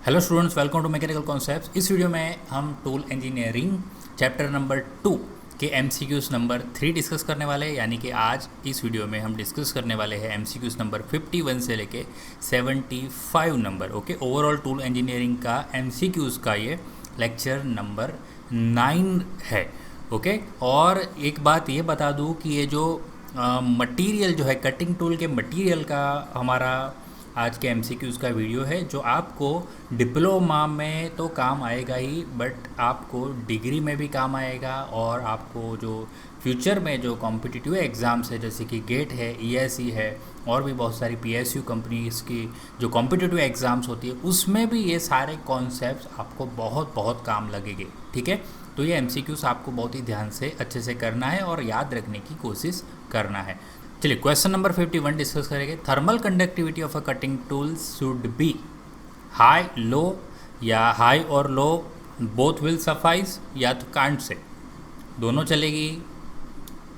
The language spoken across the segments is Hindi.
Hello students, welcome to mechanical concepts. इस वीडियो में हम टूल इंजीनियरिंग चैप्टर नंबर 2 के एमसीक्यूज़ नंबर 3 डिस्कस करने वाले हैं। यानी कि आज इस वीडियो में हम डिस्कस करने वाले हैं एमसीक्यूज़ नंबर 51 से लेके 75 number. Okay, overall tool engineering का एमसीक्यूज़ का ये लेक्चर नंबर 9 है। ओके, और एक बात ये बता दूँ कि ये जो मटेरियल जो है, कटिंग टूल के मटेरियल का हमारा आज के एमसीक्यूज़ का वीडियो है, जो आपको डिप्लोमा में तो काम आएगा ही, बट आपको डिग्री में भी काम आएगा। और आपको जो फ्यूचर में जो कॉम्पिटिटिव एग्ज़ाम्स है, जैसे कि गेट है, ईएसई है, और भी बहुत सारी पीएसयू कंपनीज की जो कॉम्पिटिटिव एग्ज़ाम्स होती है, उसमें भी ये सारे कॉन्सेप्ट्स आपको बहुत बहुत काम लगेंगे। ठीक है, तो ये एमसीक्यूज़ आपको बहुत ही ध्यान से अच्छे से करना है और याद रखने की कोशिश करना है। चलिए, क्वेश्चन नंबर 51 डिस्कस करेंगे। Thermal conductivity of a cutting tool should be high low, या हाई और लो बोथ विल सफाइस, या तो कांट से दोनों चलेगी,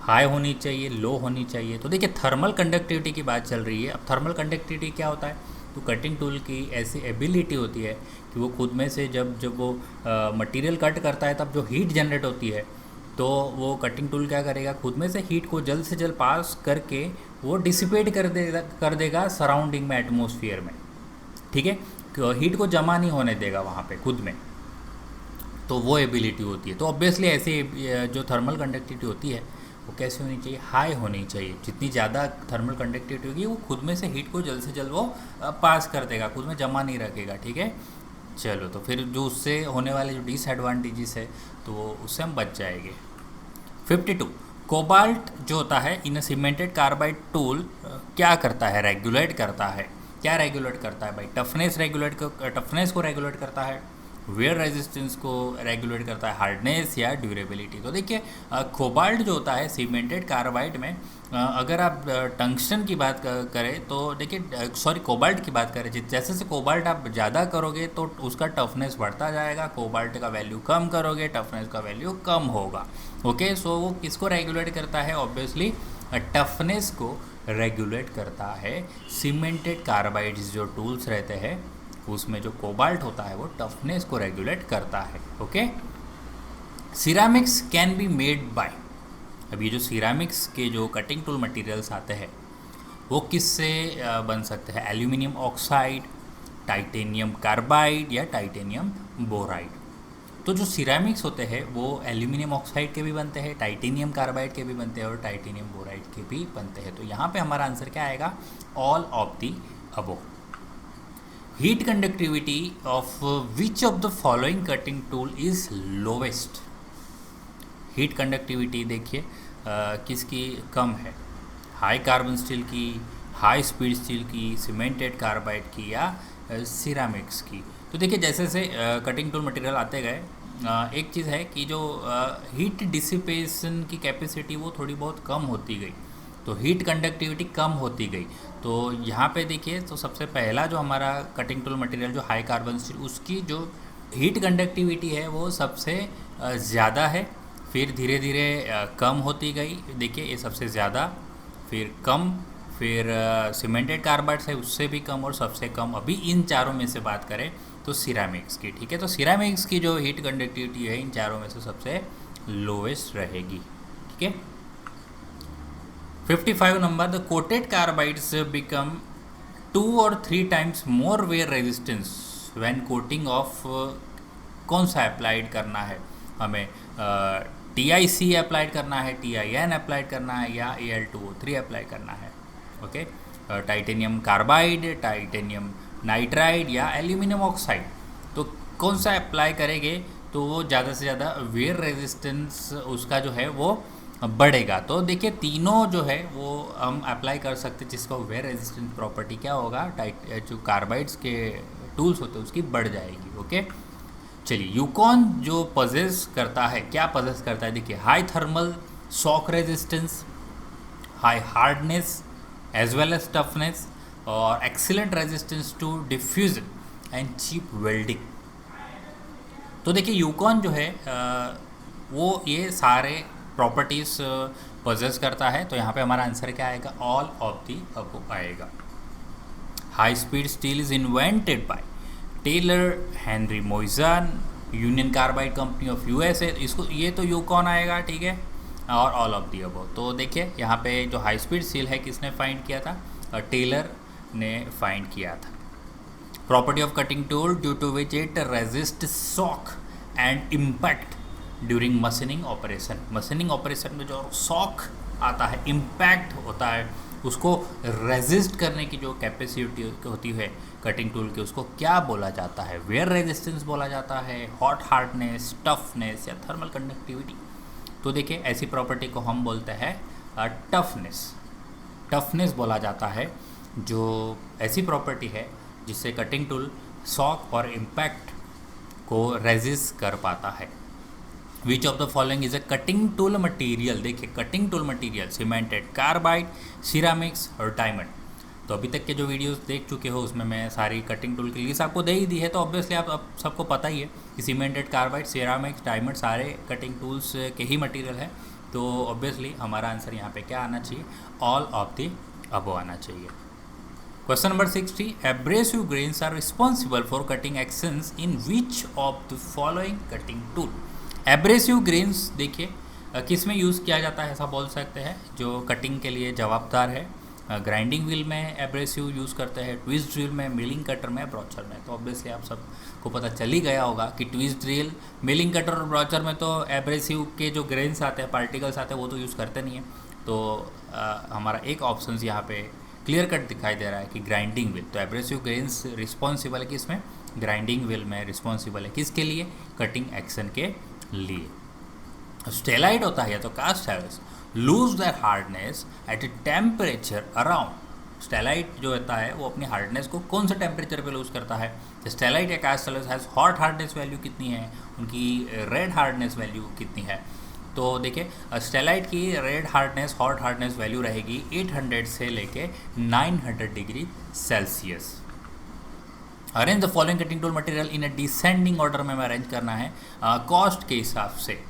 हाई होनी चाहिए, लो होनी चाहिए। तो देखिए, थर्मल कंडक्टिविटी की बात चल रही है। अब थर्मल कंडक्टिविटी क्या होता है? तो कटिंग टूल की ऐसी एबिलिटी होती है कि वो खुद में से जब वो मटेरियल कट करता है, तब जो हीट जनरेट होती है, तो वो कटिंग टूल क्या करेगा, खुद में से हीट को जल्द से जल्द पास करके वो डिसिपेट कर देगा सराउंडिंग में, एटमॉस्फेयर में। ठीक है, हीट को जमा नहीं होने देगा वहाँ पे खुद में। तो वो एबिलिटी होती है। तो ऑब्वियसली ऐसे जो थर्मल कंडक्टिविटी होती है वो कैसे होनी चाहिए? हाई होनी चाहिए। जितनी ज़्यादा थर्मल कंडक्टिविटी होगी, वो खुद में से हीट को जल्द से जल्द वो पास कर देगा, खुद में जमा नहीं रखेगा। ठीक है, चलो, तो फिर जो उससे होने वाले जो डिसएडवांटेजेस है, तो उससे हम बच जाएंगे। 52, कोबाल्ट जो होता है इन सीमेंटेड कार्बाइड टूल क्या करता है? रेगुलेट करता है। क्या रेगुलेट करता है भाई? टफनेस को रेगुलेट करता है, वेयर रेजिस्टेंस को रेगुलेट करता है, हार्डनेस या ड्यूरेबिलिटी। तो देखिए, कोबाल्ट जो होता है सीमेंटेड कार्बाइड में, अगर आप टंगस्टन की बात करें तो देखिए, सॉरी, कोबाल्ट की बात करें, जैसे जैसे कोबाल्ट आप ज़्यादा करोगे तो उसका टफनेस बढ़ता जाएगा, कोबाल्ट का वैल्यू कम करोगे, टफनेस का वैल्यू कम होगा। ओके, सो वो किसको रेगुलेट करता है? ऑब्वियसली टफनेस को रेगुलेट करता है। सीमेंटेड कार्बाइड्स जो टूल्स रहते हैं, उसमें जो कोबाल्ट होता है वो टफनेस को रेगुलेट करता है। Okay, ceramics can be made by. अब ये जो सिरामिक्स के जो कटिंग टूल मटेरियल्स आते हैं, वो किससे बन सकते हैं? एल्यूमिनियम ऑक्साइड, टाइटेनियम कार्बाइड, या टाइटेनियम बोराइड। तो जो सिरामिक्स होते हैं वो एल्यूमिनियम ऑक्साइड के भी बनते हैं, टाइटेनियम कार्बाइड के भी बनते हैं, और टाइटेनियम बोराइड के भी बनते हैं। तो यहाँ पे हमारा आंसर क्या आएगा? All of the above. Heat conductivity of which of the following cutting tool is lowest? Heat conductivity देखिए किसकी कम है? हाई कार्बन स्टील की, हाई स्पीड स्टील की, सीमेंटेड कार्बाइड की, या सिरामिक्स की। तो देखिए, जैसे जैसे कटिंग टूल मटेरियल आते गए, एक चीज़ है कि जो हीट डिसिपेशन की कैपेसिटी वो थोड़ी बहुत कम होती गई, तो हीट कंडक्टिविटी कम होती गई। तो यहाँ पे देखिए, तो सबसे पहला जो हमारा कटिंग टूल मटेरियल जो हाई कार्बन स्टील, उसकी जो हीट कंडक्टिविटी है वो सबसे ज़्यादा है, फिर धीरे धीरे कम होती गई। देखिए, ये सबसे ज़्यादा, फिर कम, फिर सीमेंटेड कार्बाइड है उससे भी कम, और सबसे कम अभी इन चारों में से बात करें तो सिरामिक्स की। ठीक है, तो सिरामिक्स की जो हीट कंडक्टिविटी है इन चारों में से सबसे लोवेस्ट रहेगी। ठीक है, 55 number, the coated carbides become 2 or 3 times more wear resistance when coating off. कौन सा अप्लाइड करना है हमें? TiC अप्लाइड करना है, TiN अप्लाइड करना है, या Al2O3 अप्लाई करना है? Okay, titanium carbide, titanium nitride, या एल्यूमिनियम ऑक्साइड। तो कौन सा अप्लाई करेंगे तो वो ज़्यादा से ज़्यादा वेयर रेजिस्टेंस उसका जो है वो बढ़ेगा? तो देखिए, तीनों जो है वो हम अप्लाई कर सकते हैं, जिसका वेयर रेजिस्टेंस प्रॉपर्टी क्या होगा, जो कार्बाइड्स के टूल्स होते हैं उसकी बढ़ जाएगी। ओके, चलिए, यूकॉन जो पजेस करता है, क्या पजेस करता है? देखिए, high thermal shock resistance, high hardness as well as toughness, और excellent resistance to diffusion and chip welding. तो देखिए, यूकॉन जो है वो ये सारे प्रॉपर्टीज़ पजेस करता है। तो यहाँ पे हमारा आंसर क्या आएगा? ऑल ऑफ दी अबव आएगा। High speed steel is invented by Taylor, Henri Moissan, union carbide company of USA, इसको ये तो यूकॉन आएगा, ठीक है, और ऑल ऑफ दी अबव। तो देखिए यहाँ पे जो हाई स्पीड स्टील है किसने फाइंड किया था, टेलर ने फाइंड किया था। Property of cutting tool due to which it resist shock and impact during machining operation. Machining operation में जो शॉक आता है, इम्पैक्ट होता है, उसको रेजिस्ट करने की जो कैपेसिटी होती है कटिंग टूल की, उसको क्या बोला जाता है, वेयर रेजिस्टेंस बोला जाता है, हॉट हार्डनेस, टफनेस या थर्मल कंडक्टिविटी। तो देखिए ऐसी प्रॉपर्टी को हम बोलते हैं टफनेस। टफनेस बोला जाता है जो ऐसी प्रॉपर्टी है जिससे कटिंग टूल शॉक और इम्पैक्ट को रेजिस्ट कर पाता है। Which of the following is a cutting tool material. देखिए cutting tool material cemented carbide, ceramics और डायमंड। तो अभी तक के जो वीडियोस देख चुके हो उसमें मैं सारी कटिंग टूल की लिस्ट आपको दे ही दी है, तो ऑब्वियसली आप अब सबको पता ही है कि सीमेंटेड कार्बाइड, सिरामिक्स, डायमंड सारे कटिंग टूल्स के ही मटीरियल है। तो ऑब्वियसली हमारा आंसर यहाँ पे क्या आना चाहिए, ऑल ऑफ द अबव आना चाहिए। Question number 60, abrasive grains are responsible for cutting actions in which of the following cutting tool. Abrasive grains देखिए किस में यूज़ किया जाता है, ऐसा बोल सकते हैं जो कटिंग के लिए जवाबदार है। ग्राइंडिंग व्हील में एब्रेसिव यूज़ करते हैं, ट्विस्ट ड्रिल में, मिलिंग कटर में, ब्रॉचर में। तो ऑब्वियसली आप सबको पता चल ही गया होगा कि ट्विस्ट ड्रिल, मिलिंग कटर और ब्रॉचर में तो एब्रेसिव के जो ग्रेन्स आते हैं, पार्टिकल्स आते हैं, वो तो यूज़ करते नहीं है। तो हमारा एक ऑप्शन यहाँ पे क्लियर कट दिखाई दे रहा है कि ग्राइंडिंग व्हील। तो एब्रेसिव ग्रेन्स रिस्पॉन्सिबल है किसमें, ग्राइंडिंग व्हील में रिस्पॉन्सिबल है किसके लिए, कटिंग एक्शन के लिए। स्टेलाइट होता है तो cast alloys lose their hardness at a temperature around. Stellite जो होता है वो अपनी हार्डनेस को कौन से टेम्परेचर पे लूज करता है, स्टेलाइट या cast alloys has hot hardness value कितनी है, उनकी रेड हार्डनेस वैल्यू कितनी है। तो देखिए स्टेलाइट की red hardness, hot hardness value रहेगी 800 से लेके 900 degree Celsius. Arrange the following cutting tool material in a descending order में हमें अरेंज करना है कॉस्ट के हिसाब से।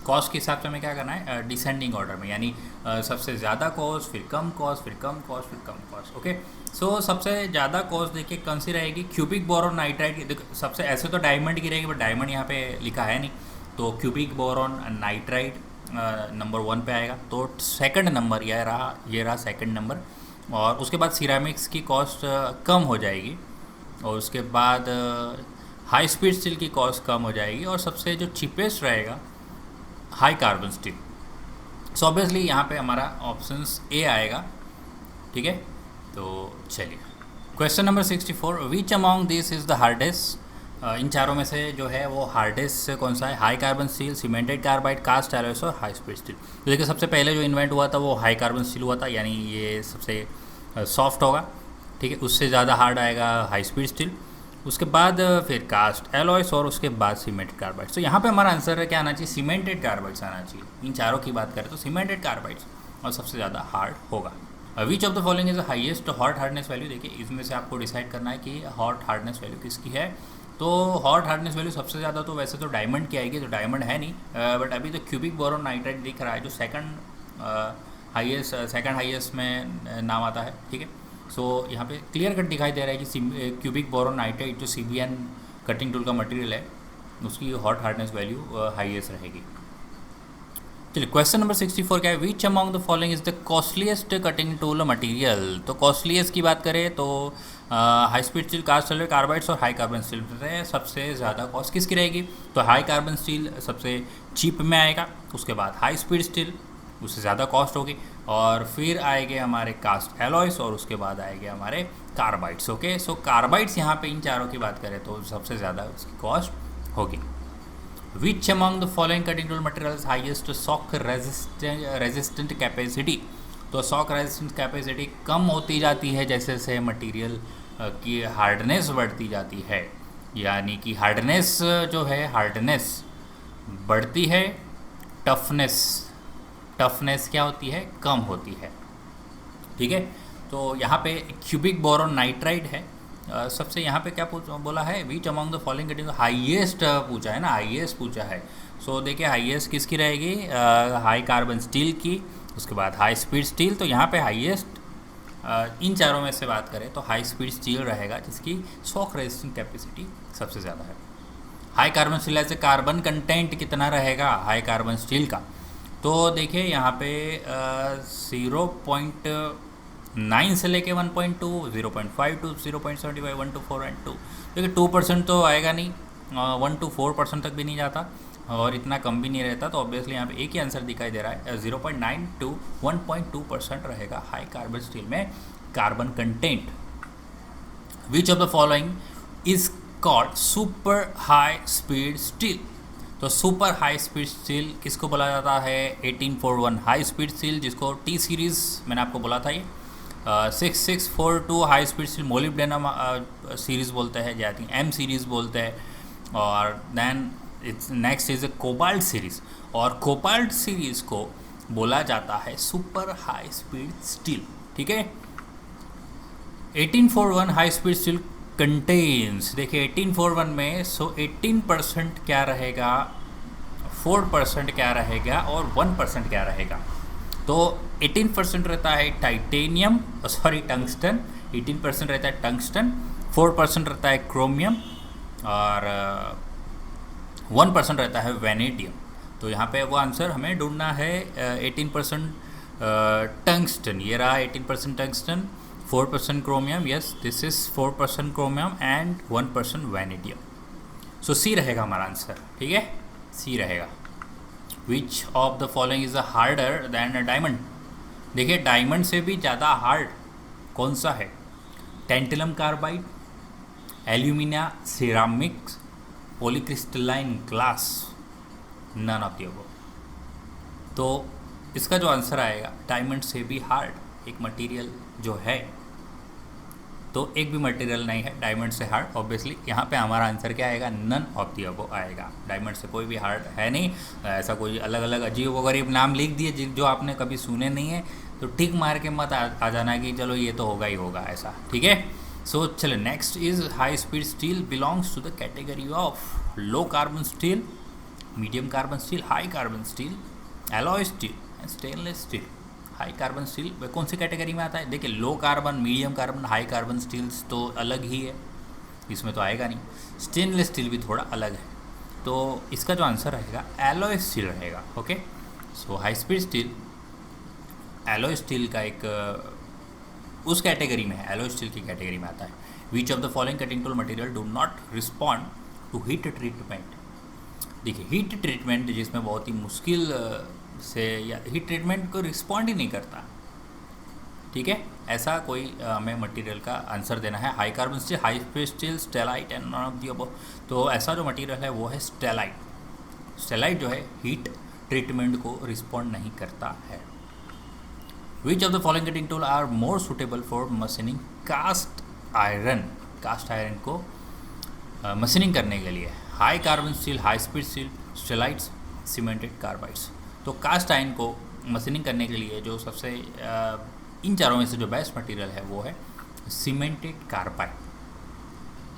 कॉस्ट के हिसाब से हमें क्या करना है, डिसेंडिंग ऑर्डर में, यानी सबसे ज़्यादा कॉस्ट, फिर कम कॉस्ट, फिर कम कॉस्ट, फिर कम कॉस्ट। ओके, सो सबसे ज़्यादा कॉस्ट देखिए कौन सी रहेगी, क्यूबिक बोरॉन नाइट्राइड की। देखो सबसे ऐसे तो डायमंड की रहेगी, बट डायमंड यहाँ पे लिखा है नहीं, तो क्यूबिक बोरॉन नाइट्राइड नंबर 1 पे आएगा। तो सेकंड नंबर ये रहा सेकंड नंबर। और उसके बाद सिरामिक्स की कॉस्ट कम हो जाएगी, और उसके बाद हाई स्पीड स्टील की कॉस्ट कम हो जाएगी, और सबसे जो चीपेस्ट रहेगा high carbon steel. So obviously यहाँ पे हमारा ऑप्शंस ए आएगा, ठीक है। तो चलिए question number 64, which among this is the hardest. इन चारों में से जो है वो हार्डेस्ट कौन सा है, high carbon steel, cemented carbide, cast alloys और हाई स्पीड स्टील। तो देखिए सबसे पहले जो इन्वेंट हुआ था वो हाई कार्बन स्टील हुआ था, यानी ये सबसे सॉफ्ट होगा, ठीक है। उससे ज़्यादा हार्ड आएगा हाई स्पीड स्टील, उसके बाद फिर कास्ट एलॉयस और उसके बाद सीमेंटेड कार्बाइड्स। तो यहाँ पे हमारा आंसर क्या आना चाहिए, सीमेंटेड कार्बाइड्स आना चाहिए। इन चारों की बात करें तो सीमेंटेड कार्बाइड्स और सबसे ज़्यादा हार्ड होगा। विच of the following is the highest hot hardness value. देखिए इसमें से आपको डिसाइड करना है कि हॉट हार्डनेस वैल्यू किसकी है। तो हॉट हार्डनेस वैल्यू सबसे ज़्यादा तो वैसे तो डायमंड की आएगी, तो डायमंड है नहीं, बट अभी तो क्यूबिक बोरॉन नाइट्राइड दिख रहा है जो सेकंड हाईएस्ट में नाम आता है, ठीक है। सो यहाँ पे क्लियर कट दिखाई दे रहा है कि क्यूबिक बोरॉन नाइट्राइड जो CBN कटिंग टूल का मटेरियल है उसकी हॉट हार्डनेस वैल्यू हाईएस्ट रहेगी। चलिए क्वेश्चन नंबर 64 क्या है, which among the following is the costliest cutting tool material. तो कॉस्टलीस्ट की बात करें तो high speed steel, cast alloy, carbides और हाई कार्बन स्टील में सबसे ज़्यादा कॉस्ट किसकी रहेगी। तो हाई कार्बन स्टील सबसे चीप में आएगा, उसके बाद हाई स्पीड स्टील उससे ज़्यादा कॉस्ट होगी, और फिर आएंगे हमारे कास्ट एलॉयस, और उसके बाद आएंगे हमारे कार्बाइड्स। ओके, सो कार्बाइड्स यहाँ पे इन चारों की बात करें तो सबसे ज़्यादा उसकी कॉस्ट होगी। विच among the following cutting tool materials highest shock resistant capacity. तो शॉक रेजिस्टेंट कैपेसिटी कम होती जाती है जैसे जैसे मटेरियल की हार्डनेस बढ़ती जाती है, यानी कि हार्डनेस जो है हार्डनेस बढ़ती है, टफनेस क्या होती है, कम होती है, ठीक है। तो यहाँ पे क्यूबिक बोरॉन नाइट्राइड है, सबसे यहाँ पे क्या बोला है, which among the following cutting highest पूछा है ना, हाईएस्ट पूछा है। सो देखिए हाईएस्ट किसकी रहेगी, हाई कार्बन स्टील की, उसके बाद हाई स्पीड स्टील। तो यहाँ पे हाईएस्ट इन चारों में से बात करें तो हाई स्पीड स्टील रहेगा जिसकी शॉक रेजिस्टिंग कैपेसिटी सबसे ज़्यादा है। हाई कार्बन स्टील ऐसे कार्बन कंटेंट कितना रहेगा हाई कार्बन स्टील का, तो देखिए यहाँ पे 0.9 से लेके 1.2, 0.52, 0.75, 1 to 4 एंड 2। देखिए 2% तो आएगा नहीं, 1 to 4% तक भी नहीं जाता और इतना कम भी नहीं रहता, तो ऑब्वियसली यहाँ पे एक ही आंसर दिखाई दे रहा है 0.9 to 1.2% रहेगा हाई कार्बन स्टील में carbon content. Which of the following is called super high speed steel. तो सुपर हाई स्पीड स्टील किसको बोला जाता है? 1841 हाई स्पीड स्टील, जिसको टी सीरीज़ मैंने आपको बोला था ये 6642 high speed steel molybdenum series बोलते हैं, जाती एम सीरीज़ बोलते हैं। और then it's next is a cobalt series, और कोबाल्ट सीरीज़ को बोला जाता है सुपर हाई स्पीड स्टील। ठीक है, 1841 हाई स्पीड स्टील कंटेन्स, देखिए 1841 में 18% क्या रहेगा, 4% क्या रहेगा और 1% क्या रहेगा। तो 18% रहता है टाइटेनियम, टंगस्टन, 18% रहता है टंगस्टन, 4% रहता है क्रोमियम और 1% रहता है वेनेडियम। तो यहाँ पे वो आंसर हमें ढूंढना है 18% टंगस्टन, ये रहा 18% tungsten, 4% chromium, yes this is 4% chromium and 1% vanadium. So C रहेगा हमारा आंसर। ठीक है, सी रहेगा। Which of the following is a harder than a diamond. देखिए डायमंड से भी ज़्यादा हार्ड कौन सा है? Tantalum carbide, alumina ceramics, polycrystalline glass, none of the above. तो इसका जो आंसर आएगा डायमंड से भी हार्ड एक मटेरियल जो है, तो एक भी मटेरियल नहीं है डायमंड से हार्ड। ऑब्वियसली यहाँ पे हमारा आंसर क्या आएगा? नन ऑफ द अबव आएगा। डायमंड से कोई भी हार्ड है नहीं। ऐसा कोई अलग अलग अजीब गरीब नाम लिख दिए जो आपने कभी सुने नहीं है, तो टिक मार के मत आ जाना कि चलो ये तो होगा ही होगा ऐसा। ठीक है, सो चलो next is high speed steel belongs to the category of low carbon steel, medium carbon steel, high carbon steel, alloy steel and stainless steel. High carbon steel कौन सी कैटेगरी में आता है? देखिए low carbon, medium carbon, high carbon steels तो अलग ही है, इसमें तो आएगा नहीं। स्टेनलेस स्टील भी थोड़ा अलग है, तो इसका जो आंसर रहेगा एलॉय स्टील रहेगा। Okay, so high speed steel alloy steel का एक उस कैटेगरी में है, एलॉय स्टील की कैटेगरी में आता है। Which of the following cutting tool material do not respond to heat treatment. देखिए हीट ट्रीटमेंट जिसमें बहुत ही मुश्किल से या हीट ट्रीटमेंट को रिस्पॉन्ड ही नहीं करता। ठीक है, ऐसा कोई हमें मटेरियल का आंसर देना है। High carbon steel, high speed steel, stellite and none of the above. तो ऐसा जो मटेरियल है वो है स्टेलाइट। स्टेलाइट जो है हीट ट्रीटमेंट को रिस्पॉन्ड नहीं करता है। Which of the following cutting tool are more suitable for machining cast iron. Cast iron को मशीनिंग करने के लिए high carbon steel, high speed steel, stellites, cemented carbides. तो कास्ट आयरन को मशीनिंग करने के लिए जो सबसे इन चारों में से जो बेस्ट मटेरियल है वो है सीमेंटेड कार्बाइड।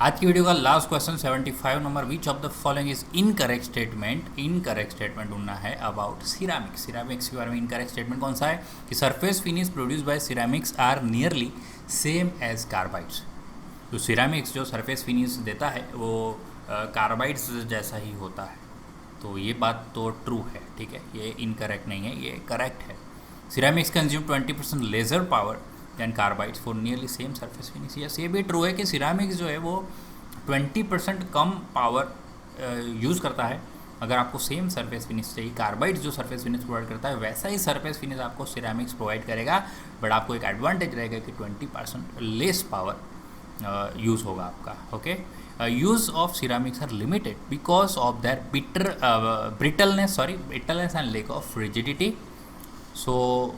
आज की वीडियो का last question 75 number, which of the following is incorrect statement. Incorrect statement ढूंढना है अबाउट सिरामिक्स। सिरामिक्स के बारे में इनकरेक्ट स्टेटमेंट कौन सा है? कि surface finish produce by ceramics are nearly same as carbides. तो सिरामिक्स जो सरफेस फिनिश देता है वो कार्बाइड्स जैसा ही होता है। तो ये बात तो ट्रू है। ठीक है, ये इनकरेक्ट नहीं है, ये करेक्ट है। Ceramics consume 20% lesser power than carbides for nearly same surface finish. Yes, ये भी ट्रू है कि सिरामिक्स जो है वो 20% कम पावर यूज़ करता है अगर आपको सेम सरफेस फिनिश चाहिए। कार्बाइड्स जो सरफेस फिनिश प्रोवाइड करता है वैसा ही सरफेस फिनिश आपको सिरामिक्स प्रोवाइड करेगा, बट आपको एक एडवांटेज रहेगा कि 20% लेस पावर यूज़ होगा आपका। Okay, use of ceramics are limited because of their brittleness and lack of rigidity. So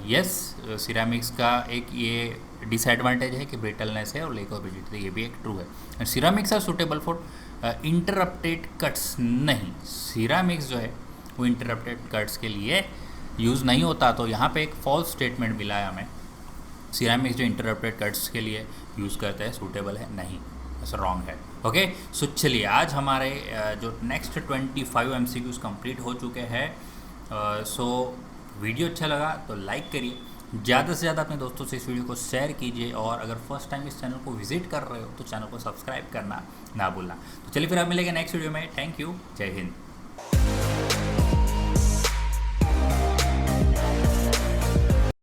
yes, ceramics का एक ये डिसएडवांटेज है कि ब्रिटलनेस है और लेक ऑफ रिजिडिटी, ये भी एक ट्रू है। Ceramics are suitable for interrupted cuts. नहीं, सिरामिक्स जो है वो इंटरप्टेड कट्स के लिए यूज़ नहीं होता। तो यहाँ पे एक फॉल्स स्टेटमेंट मिला है हमें। सिरामिक्स जो इंटरप्टेड कट्स के लिए यूज़ करते हैं सूटेबल है नहीं, ऐसा रॉन्ग है। ओके, सो चलिए आज हमारे जो नेक्स्ट 25 MCQs कंप्लीट हो चुके हैं। सो वीडियो अच्छा लगा तो लाइक करिए, ज़्यादा से ज़्यादा अपने दोस्तों से इस वीडियो को शेयर कीजिए, और अगर फर्स्ट टाइम इस चैनल को विजिट कर रहे हो तो चैनल को सब्सक्राइब करना ना भूलना। तो चलिए फिर आप मिलेंगे नेक्स्ट वीडियो में। थैंक यू, जय हिंद।